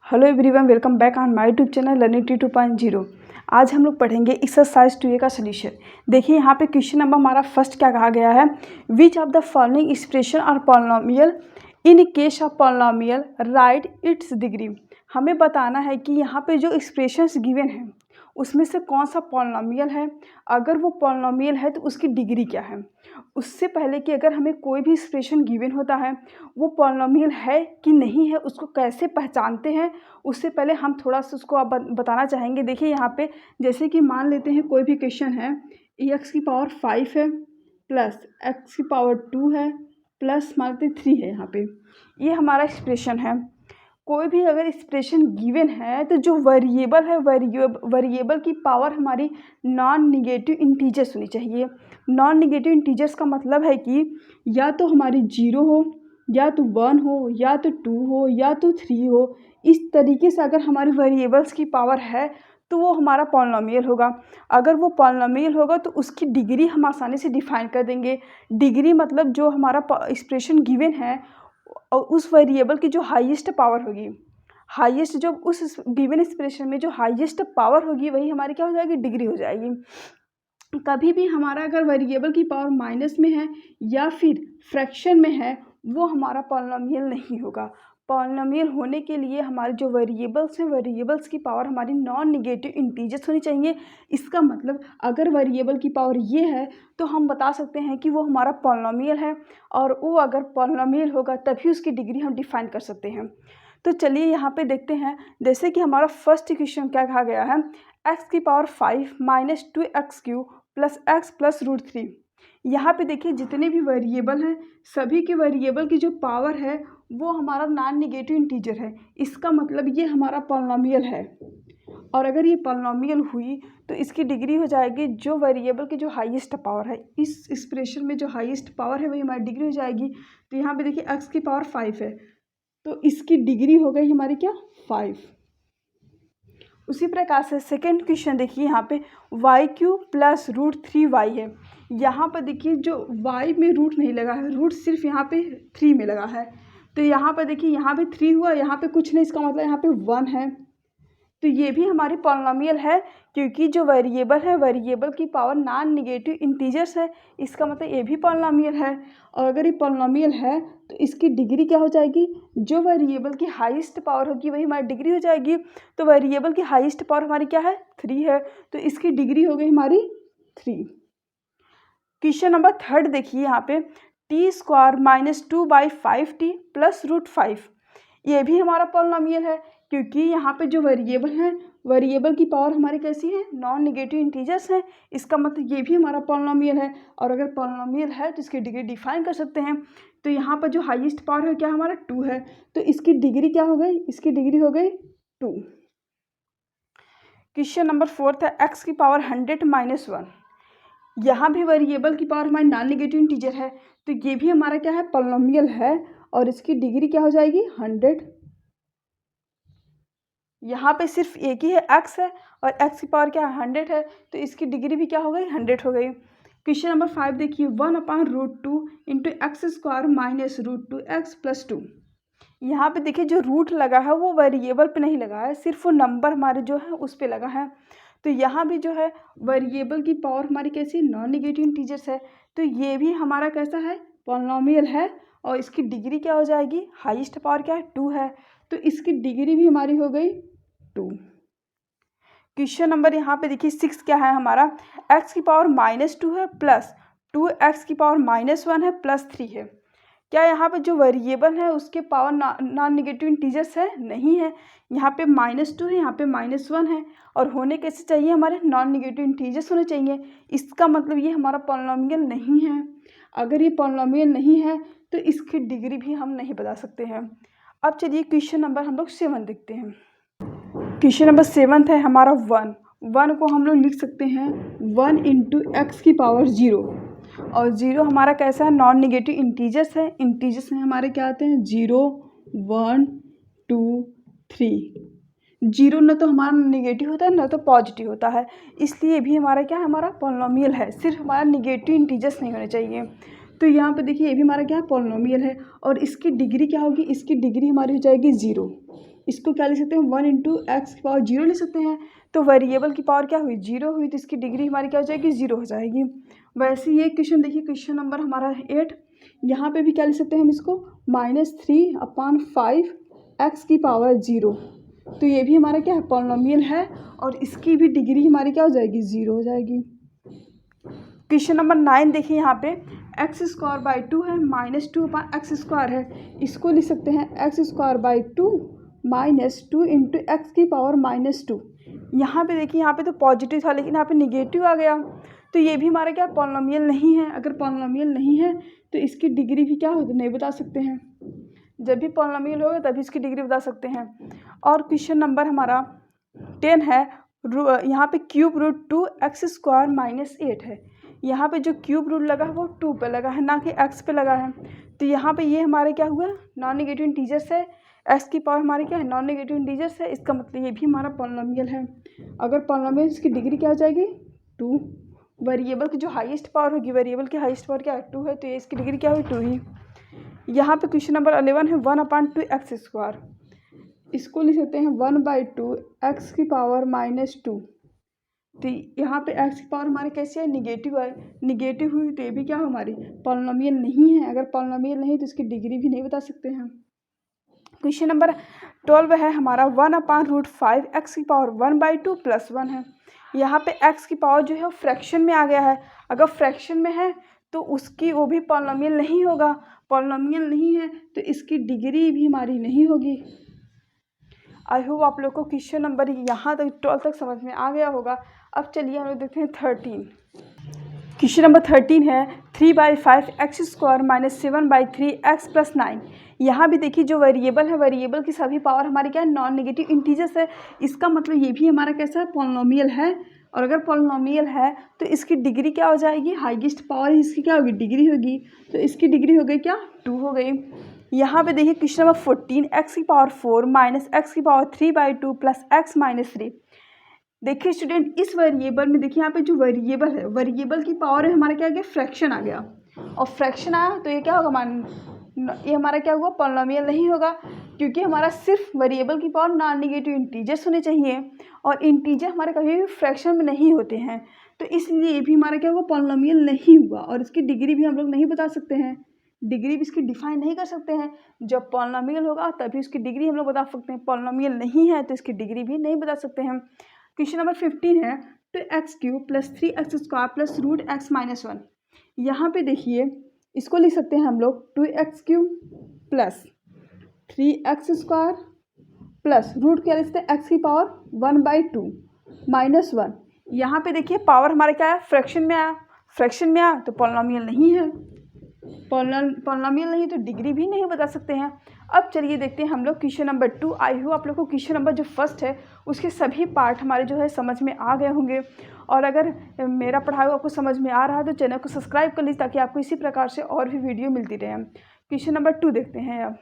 Hello everyone, welcome back on my YouTube channel learning T 2.0। आज हम लोग पढ़ेंगे एक्सरसाइज 2A का सोल्यूशन। देखिए यहाँ पे क्वेश्चन नंबर हमारा फर्स्ट क्या कहा गया है, which of the following expression are polynomial in case of polynomial write its degree. हमें बताना है कि यहाँ पे जो एक्सप्रेशंस गिवन है उसमें से कौन सा पॉलिनोमियल है, अगर वो पॉलिनोमियल है तो उसकी डिग्री क्या है। उससे पहले कि अगर हमें कोई भी एक्सप्रेशन गिवन होता है वो पॉलिनोमियल है कि नहीं है, उसको कैसे पहचानते हैं, उससे पहले हम थोड़ा सा उसको आप बताना चाहेंगे। देखिए यहाँ पे जैसे कि मान लेते हैं कोई भी क्वेश्चन है, एक्स की पावर 5 है प्लस एक्स की पावर 2 है प्लस मान लेते 3 है। यहाँ पे ये हमारा एक्सप्रेशन है। कोई भी अगर एक्सप्रेशन गिवन है तो जो वेरिएबल है वेरिएबल की पावर हमारी नॉन निगेटिव इंटीजर्स होनी चाहिए। नॉन निगेटिव इंटीजर्स का मतलब है कि या तो हमारी 0 हो, या तो 1 हो, या तो 2 हो, या तो 3 हो। इस तरीके से अगर हमारे वेरिएबल्स की पावर है तो वो हमारा पॉलिनोमियल होगा। अगर वो पॉलिनोमियल होगा तो उसकी डिग्री हम आसानी से डिफाइन कर देंगे। डिग्री मतलब जो हमारा एक्सप्रेशन गिवन है और उस वेरिएबल की जो हाईएस्ट पावर होगी, हाईएस्ट जो उस गिवन एक्सप्रेशन में जो हाईएस्ट पावर होगी वही हमारी क्या हो जाएगी, डिग्री हो जाएगी। कभी भी हमारा अगर वेरिएबल की पावर माइनस में है या फिर फ्रैक्शन में है वो हमारा पॉलिनोमियल नहीं होगा। पॉलिनोमियल होने के लिए हमारे जो वेरिएबल्स हैं वेरिएबल्स की पावर हमारी नॉन निगेटिव इंटीजर्स होनी चाहिए। इसका मतलब अगर वेरिएबल की पावर ये है तो हम बता सकते हैं कि वो हमारा पॉलिनोमियल है, और वो अगर पॉलिनोमियल होगा तभी उसकी डिग्री हम डिफाइन कर सकते हैं। तो चलिए यहाँ पे देखते हैं। जैसे कि हमारा फर्स्ट इक्वेशन क्या कहा गया है, एक्स की power 5 minus 2x³ plus x plus √3। यहाँ पे देखिए जितने भी वेरिएबल हैं सभी के वेरिएबल की जो पावर है वो हमारा नॉन निगेटिव इंटीजर है। इसका मतलब ये हमारा पॉलिनोमियल है, और अगर ये पॉलिनोमियल हुई तो इसकी डिग्री हो जाएगी जो वेरिएबल की जो हाईएस्ट पावर है, इस एक्सप्रेशन में जो हाईएस्ट पावर है वही हमारी डिग्री हो जाएगी। तो यहाँ पे देखिए एक्स की पावर 5 है तो इसकी डिग्री हो गई हमारी क्या, 5। उसी प्रकार से सेकेंड क्वेश्चन देखिए, यहाँ पे y³ प्लस √3y है। यहाँ पर देखिए जो y में रूट नहीं लगा है, रूट सिर्फ यहाँ पे 3 में लगा है। तो यहाँ पर देखिए यहाँ पे 3 हुआ, यहाँ पे कुछ नहीं, इसका मतलब यहाँ पे 1 है। तो ये भी हमारी पॉलिनोमियल है क्योंकि जो वेरिएबल है वेरिएबल की पावर नॉन निगेटिव इंटीजर्स है। इसका मतलब ये भी पॉलिनोमियल है, और अगर ये पॉलिनोमियल है तो इसकी डिग्री क्या हो जाएगी, जो वेरिएबल की हाईएस्ट पावर होगी वही हमारी डिग्री हो जाएगी। तो वेरिएबल की हाईएस्ट पावर हमारी क्या है, 3 है, तो इसकी डिग्री हो गई हमारी 3। क्वेश्चन नंबर थर्ड देखिए, यहाँ पे t² - 2/5t प्लस √5। ये भी हमारा पॉलिनोमियल है क्योंकि यहाँ पे जो वेरिएबल है वेरिएबल की पावर हमारी कैसी है, नॉन निगेटिव इंटीजर्स है। इसका मतलब ये भी हमारा पॉलिनोमियल है, और अगर पॉलिनोमियल है तो इसकी डिग्री डिफाइन कर सकते हैं। तो यहाँ पर जो हाईएस्ट पावर है क्या हमारा 2 है, तो इसकी डिग्री क्या हो गई, इसकी डिग्री हो गई 2। क्वेश्चन नंबर फोर्थ है एक्स की पावर 100 - 1। यहाँ भी वेरिएबल की पावर हमारी नॉन निगेटिव इंटीजर है, तो ये भी हमारा क्या है, पॉलिनोमियल है, और इसकी डिग्री क्या हो जाएगी, 100। यहाँ पे सिर्फ एक ही है एक्स है, और एक्स की पावर क्या है, 100 है, तो इसकी डिग्री भी क्या हो गई, 100 हो गई। क्वेश्चन नंबर 5 देखिए, 1/√2 into x² minus √2x plus 2। यहाँ पे देखिए जो रूट लगा है वो वेरिएबल पे नहीं लगा है, सिर्फ वो नंबर हमारे जो है उस पे लगा है। तो यहाँ भी जो है वेरिएबल की पावर हमारी कैसी, नॉन निगेटिव इंटीजर्स है, तो ये भी हमारा कैसा है, पॉलिनोमियल है, और इसकी डिग्री क्या हो जाएगी, हाईएस्ट पावर क्या है, 2 है, तो इसकी डिग्री भी हमारी हो गई 2। क्वेश्चन नंबर यहाँ पे देखिए 6 क्या है हमारा, एक्स की पावर -2 है प्लस 2x की पावर -1 है प्लस 3 है। क्या यहाँ पे जो वेरिएबल है उसके पावर नॉन निगेटिव इंटीजर्स है, नहीं है। यहाँ पे -2 है, यहाँ पे -1 है, और होने कैसे चाहिए, हमारे नॉन निगेटिव इंटीजर्स होने चाहिए। इसका मतलब ये हमारा पॉलिनोमियल नहीं है। अगर ये पॉलिनोमियल नहीं है तो इसकी डिग्री भी हम नहीं बता सकते हैं। अब चलिए क्वेश्चन नंबर हम लोग 7 देखते हैं। क्वेश्चन नंबर 7 है हमारा 1 को हम लोग लिख सकते हैं 1 इंटू एक्स की पावर 0, और 0 हमारा कैसा है, नॉन निगेटिव इंटीजर्स है। इंटीजर्स में हमारे क्या आते हैं, 0, 1, 2, 3। 0 न तो हमारा निगेटिव होता है न तो पॉजिटिव होता है, इसलिए भी हमारा क्या है, हमारा पॉलिनोमियल है। सिर्फ हमारा निगेटिव इंटीजर्स नहीं होने चाहिए। तो यहाँ पे देखिए ये भी हमारा क्या है, पॉलिनोमियल है, और इसकी डिग्री क्या होगी, इसकी डिग्री हमारी हो जाएगी 0। इसको क्या लिख सकते हैं 1 इंटू एक्स की पावर 0 लिख सकते हैं। तो वेरिएबल की पावर क्या हुई 0 हुई, तो इसकी डिग्री हमारी क्या हो जाएगी 0 हो जाएगी। वैसे ये क्वेश्चन देखिए क्वेश्चन नंबर हमारा 8, यहाँ पे भी क्या लिख सकते हैं हम इसको -3/5 एक्स की पावर 0। तो ये भी हमारा क्या है पॉलिनोमियल है और इसकी भी डिग्री हमारी क्या हो जाएगी 0 हो जाएगी। क्वेश्चन नंबर 9 देखिए यहाँ पे x²/2 है -2/x² है, इसको लिख सकते हैं x²/2 -2 इंटू एक्स की पावर -2। यहाँ पे देखिए यहाँ पे तो पॉजिटिव था लेकिन यहाँ पे निगेटिव आ गया, तो ये भी हमारा क्या पॉलिनोमियल नहीं है। अगर पॉलिनोमियल नहीं है तो इसकी डिग्री भी क्या हो नहीं बता सकते हैं, जब भी पॉलिनोमियल होगा तभी इसकी डिग्री बता सकते हैं। और क्वेश्चन नंबर हमारा 10 है, यहाँ पे क्यूब रूट 2x² -8 है। यहाँ पे जो क्यूब रूट लगा है वो 2 पे लगा है ना कि x पे लगा है। तो यहाँ पे ये हमारे क्या हुआ नॉन नेगेटिव इंटीजर्स है, x की पावर हमारी क्या है नॉन नेगेटिव इंटीजर्स है, इसका मतलब ये भी हमारा पॉलिनोमियल है। अगर पॉलिनोमियल इसकी डिग्री क्या हो जाएगी 2। वेरिएबल की जो हाईएस्ट पावर होगी, वेरिएबल की हाईएस्ट पावर क्या है 2 है, तो ये इसकी डिग्री क्या हुई 2 ही। यहाँ पे क्वेश्चन नंबर 11 है 1/2x², इसको लिख सकते हैं 1/2 एक्स की पावर -2। तो यहाँ पे x की पावर हमारी कैसी है निगेटिव है, निगेटिव हुई तो ये भी क्या हमारी पॉलिनोमियल नहीं है। अगर पॉलिनोमियल नहीं तो इसकी डिग्री भी नहीं बता सकते हैं। क्वेश्चन नंबर 12 है हमारा 1/√5 एक्स की पावर 1/2 + 1 है। यहाँ पे x की पावर जो है वो फ्रैक्शन में आ गया है, अगर फ्रैक्शन में है तो उसकी वो भी पॉलिनोमियल नहीं होगा, पॉलिनोमियल नहीं है तो इसकी डिग्री भी हमारी नहीं होगी। आई होप आप लोग को क्वेश्चन नंबर यहाँ तक 12 तक समझ में आ गया होगा। अब चलिए हम लोग देखते हैं 13। क्वेश्चन नंबर 13 है 3/5 x² -7/3 x + 9। यहाँ भी देखिए जो वेरिएबल है, वेरिएबल की सभी पावर हमारी क्या है नॉन नेगेटिव इंटीजर्स है, इसका मतलब ये भी हमारा कैसा है पॉलिनोमियल है। और अगर पॉलिनोमियल है तो इसकी डिग्री क्या हो जाएगी, हाईएस्ट पावर इसकी क्या होगी डिग्री होगी, तो इसकी डिग्री हो गई क्या 2 हो गई। यहाँ पे देखिए क्वेश्चन नंबर 14 x की पावर 4 -x की पावर 3/2 + x - 3। देखिए स्टूडेंट इस वेरिएबल में देखिए यहाँ पे जो वेरिएबल है, वेरिएबल की पावर है हमारा क्या आ गया फ्रैक्शन आ गया, और फ्रैक्शन आया तो ये क्या होगा ये हमारा क्या हुआ पॉलिनोमियल नहीं होगा, क्योंकि हमारा सिर्फ वेरिएबल की पावर नॉन नेगेटिव इंटीजर्स होने चाहिए और इंटीजर हमारे कभी भी फ्रैक्शन में नहीं होते हैं, तो इसलिए ये भी हमारा क्या हुआ पॉलिनोमियल नहीं हुआ और इसकी डिग्री भी हम लोग नहीं बता सकते हैं, डिग्री भी इसकी डिफाइन नहीं कर सकते हैं। जब पॉलिनोमियल होगा तभी उसकी डिग्री हम लोग बता सकते हैं, पॉलिनोमियल नहीं है तो इसकी डिग्री भी नहीं बता सकते हैं। क्वेश्चन नंबर 15 है 2x³ + 3x² + √x - 1। यहाँ पे देखिए इसको लिख सकते हैं हम लोग 2x³ + 3x² प्लस रूट क्या लिखते हैं x की पावर 1/2 - 1। यहाँ पे देखिए पावर हमारे क्या है फ्रैक्शन में आया, फ्रैक्शन में आया तो पॉलिनोमियल नहीं है, पॉलिनोमियल नहीं तो डिग्री भी नहीं बता सकते हैं। अब चलिए देखते हैं हम लोग क्वेश्चन नंबर 2। आई होप आप लोग को क्वेश्चन नंबर जो फर्स्ट है उसके सभी पार्ट हमारे जो है समझ में आ गए होंगे, और अगर मेरा पढ़ाई आपको समझ में आ रहा है तो चैनल को सब्सक्राइब कर लीजिए ताकि आपको इसी प्रकार से और भी वीडियो मिलती रहे। क्वेश्चन नंबर 2 देखते हैं अब।